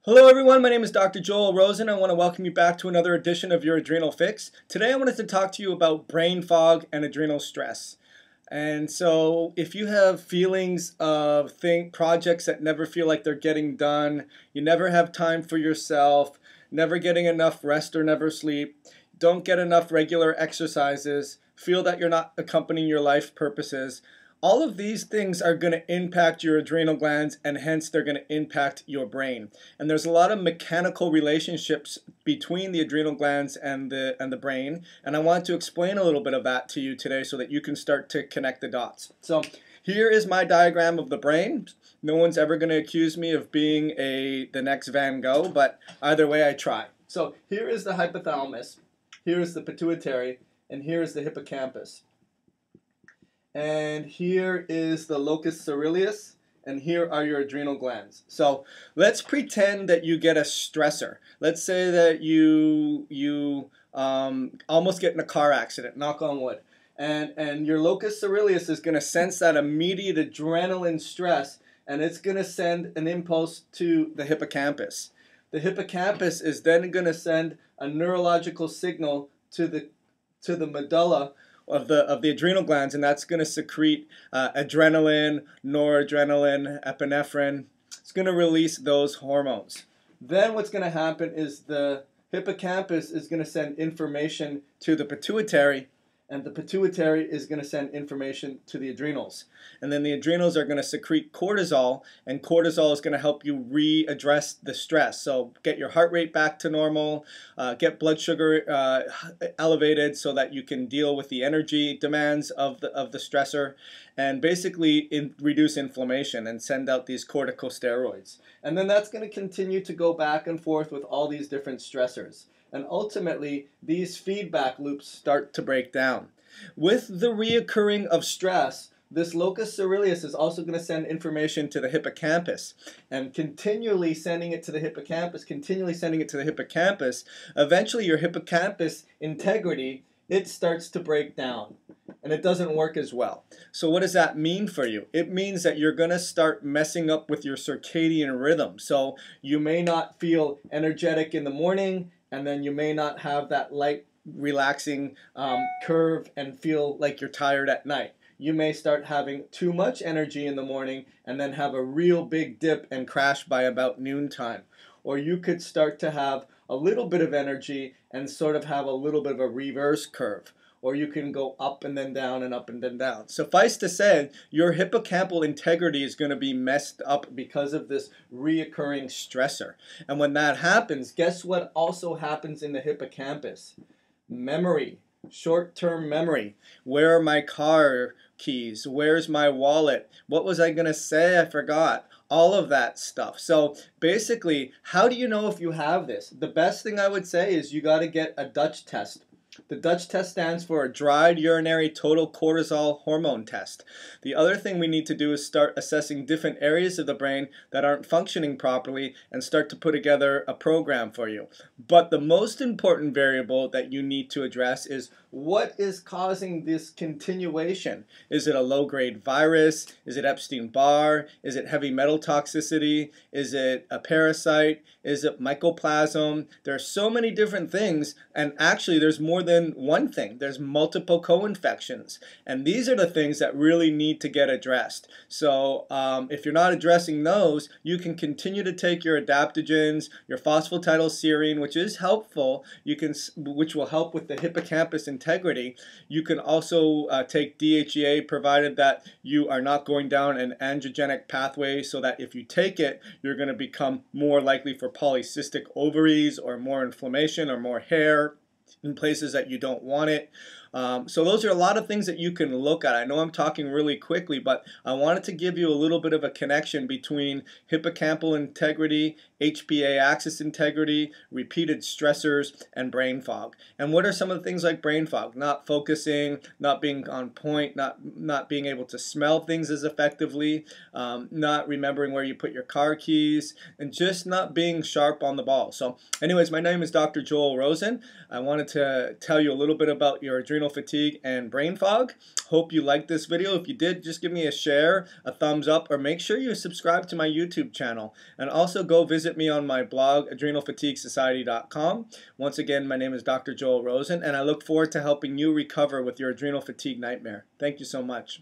Hello everyone, my name is Dr. Joel Rosen. I want to welcome you back to another edition of your Adrenal Fix. Today I wanted to talk to you about brain fog and adrenal stress. And so if you have feelings of projects that never feel like they're getting done, you never have time for yourself, never getting enough rest or never sleep, don't get enough regular exercises, feel that you're not accompanying your life purposes, all of these things are going to impact your adrenal glands, and hence they're going to impact your brain. And there's a lot of mechanical relationships between the adrenal glands and the brain, and I want to explain a little bit of that to you today so that you can start to connect the dots. So here is my diagram of the brain. No one's ever going to accuse me of being the next Van Gogh, but either way I try. So here is the hypothalamus, here is the pituitary, and here is the hippocampus. And here is the locus coeruleus, and here are your adrenal glands. So let's pretend that you get a stressor. Let's say that you almost get in a car accident, knock on wood. And your locus coeruleus is going to sense that immediate adrenaline stress, and it's going to send an impulse to the hippocampus. The hippocampus is then going to send a neurological signal to the medulla of the adrenal glands, and that's going to secrete adrenaline, noradrenaline, epinephrine. It's going to release those hormones. Then what's going to happen is the hippocampus is going to send information to the pituitary, and the pituitary is going to send information to the adrenals. And then the adrenals are going to secrete cortisol, and cortisol is going to help you readdress the stress. So get your heart rate back to normal, get blood sugar elevated so that you can deal with the energy demands of the stressor, and basically reduce inflammation and send out these corticosteroids. And then that's going to continue to go back and forth with all these different stressors. And ultimately, these feedback loops start to break down. With the reoccurring of stress, this locus coeruleus is also going to send information to the hippocampus, and continually sending it to the hippocampus, eventually your hippocampus integrity, it starts to break down, and it doesn't work as well. So what does that mean for you? It means that you're going to start messing up with your circadian rhythm. So you may not feel energetic in the morning, and then you may not have that light relaxing curve and feel like you're tired at night. You may start having too much energy in the morning and then have a real big dip and crash by about noontime. Or you could start to have a little bit of energy and sort of have a little bit of a reverse curve. Or you can go up and then down and up and then down. Suffice to say, your hippocampal integrity is going to be messed up because of this reoccurring stressor. And when that happens, guess what also happens in the hippocampus? Memory, short-term memory. Where are my car keys? Where's my wallet? What was I going to say? I forgot. All of that stuff. So basically, how do you know if you have this? The best thing I would say is you got to get a Dutch test. The Dutch test stands for a dried urinary total cortisol hormone test. The other thing we need to do is start assessing different areas of the brain that aren't functioning properly and start to put together a program for you. But the most important variable that you need to address is what is causing this continuation. Is it a low-grade virus? Is it Epstein-Barr? Is it heavy metal toxicity? Is it a parasite? Is it mycoplasma? There are so many different things, and actually there's more than one thing. There's multiple co-infections, and these are the things that really need to get addressed. So if you're not addressing those, you can continue to take your adaptogens, your phosphatidylserine, which is helpful, which will help with the hippocampus integrity. You can also take DHEA, provided that you are not going down an androgenic pathway, so that if you take it, you're going to become more likely for polycystic ovaries or more inflammation or more hair in places that you don't want it. So those are a lot of things that you can look at. I know I'm talking really quickly, but I wanted to give you a little bit of a connection between hippocampal integrity, HPA axis integrity, repeated stressors, and brain fog. And what are some of the things like brain fog? Not focusing, not being on point, not being able to smell things as effectively, not remembering where you put your car keys, and just not being sharp on the ball. So anyways, my name is Dr. Joel Rosen. I wanted to tell you a little bit about your adrenal adrenal fatigue and brain fog. Hope you liked this video. If you did, just give me a share, a thumbs up, or make sure you subscribe to my YouTube channel. And also go visit me on my blog, adrenalfatiguesociety.com. Once again, my name is Dr. Joel Rosen, and I look forward to helping you recover with your adrenal fatigue nightmare. Thank you so much.